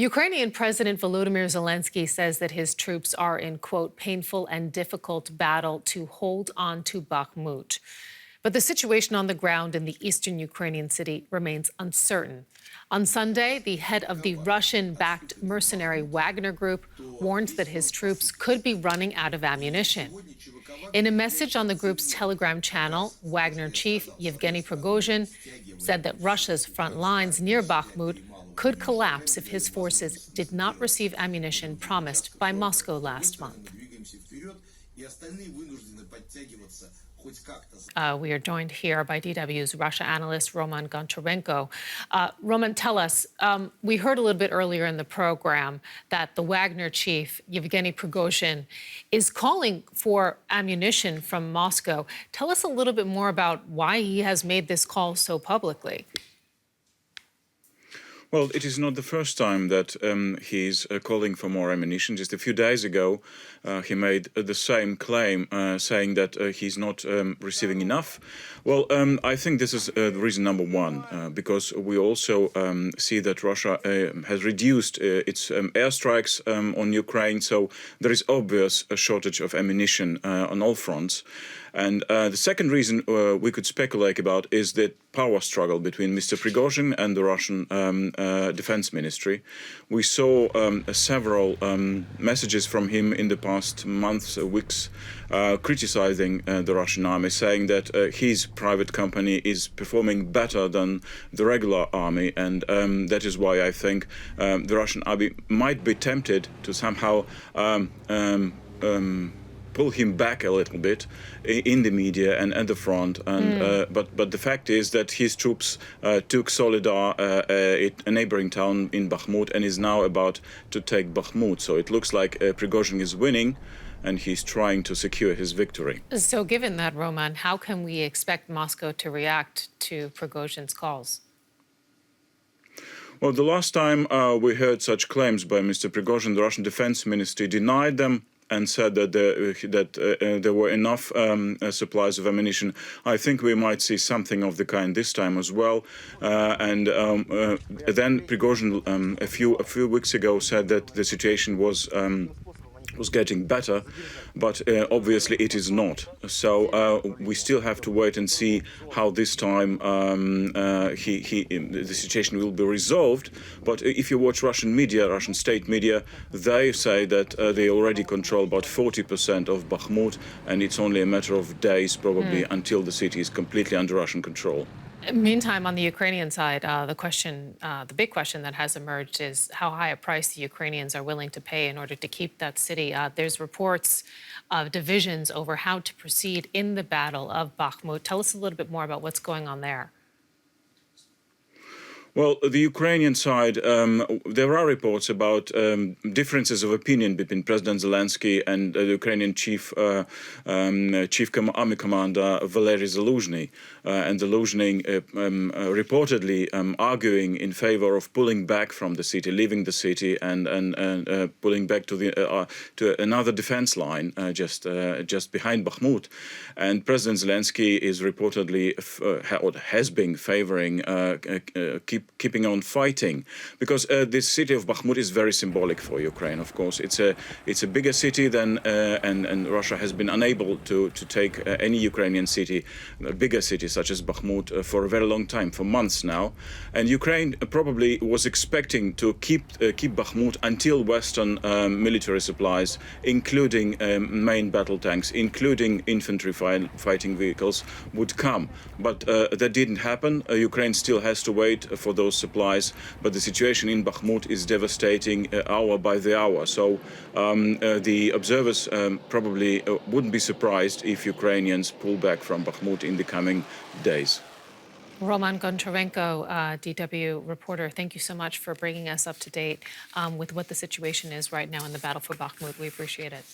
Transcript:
Ukrainian President Volodymyr Zelenskyy says that his troops are in, quote, painful and difficult battle to hold on to Bakhmut. But the situation on the ground in the eastern Ukrainian city remains uncertain. On Sunday, the head of the Russian-backed mercenary Wagner group warned that his troops could be running out of ammunition. In a message on the group's Telegram channel, Wagner chief Yevgeny Prigozhin said that Russia's front lines near Bakhmut could collapse if his forces did not receive ammunition promised by Moscow last month. We are joined here by DW's Russia analyst Roman Goncharenko. Roman, tell us, we heard a little bit earlier in the program that the Wagner chief, Yevgeny Prigozhin, is calling for ammunition from Moscow. Tell us a little bit more about why he has made this call so publicly. Well, it is not the first time that he's calling for more ammunition. Just a few days ago, he made the same claim, saying that he's not receiving enough. Well, I think this is reason number one, because we also see that Russia has reduced its airstrikes on Ukraine, so there is obvious a shortage of ammunition on all fronts. And the second reason we could speculate about is the power struggle between Mr. Prigozhin and the Russian Defense Ministry. We saw several messages from him in the past months, weeks, criticizing the Russian army, saying that his private company is performing better than the regular army. And that is why I think the Russian army might be tempted to somehow pull him back a little bit in the media and at the front. And but the fact is that his troops took Solidar, a neighboring town in Bakhmut, and is now about to take Bakhmut. So it looks like Prigozhin is winning, and he's trying to secure his victory. So given that, Roman, how can we expect Moscow to react to Prigozhin's calls? Well, the last time we heard such claims by Mr. Prigozhin, the Russian Defense Ministry denied them and said that there were enough supplies of ammunition. I think we might see something of the kind this time as well. And then Prigozhin a few weeks ago said that the situation was getting better, but obviously it is not. So we still have to wait and see how this time the situation will be resolved. But if you watch Russian media, Russian state media, they say that they already control about 40% of Bakhmut, and it's only a matter of days probably until the city is completely under Russian control. Meantime, on the Ukrainian side, the big question that has emerged is how high a price the Ukrainians are willing to pay in order to keep that city. There's reports of divisions over how to proceed in the Battle of Bakhmut. Tell us a little bit more about what's going on there. Well, the Ukrainian side, there are reports about differences of opinion between President Zelenskyy and the Ukrainian chief army commander Volodymyr Zelenskyy. And Zelenskyy reportedly arguing in favor of pulling back from the city, leaving the city, and pulling back to another defense line just behind Bakhmut. And President Zelenskyy is reportedly has been favoring keeping on fighting, because this city of Bakhmut is very symbolic for Ukraine. Of course, it's a bigger city than and Russia has been unable to take any Ukrainian city, a bigger city such as Bakhmut, for a very long time, for months now. And Ukraine probably was expecting to keep Bakhmut until Western military supplies, including main battle tanks, including infantry fighting vehicles, would come. But that didn't happen. Ukraine still has to wait for those supplies, but the situation in Bakhmut is devastating hour by the hour. So the observers probably wouldn't be surprised if Ukrainians pull back from Bakhmut in the coming days. Roman Goncharenko, DW reporter, thank you so much for bringing us up to date with what the situation is right now in the battle for Bakhmut. We appreciate it.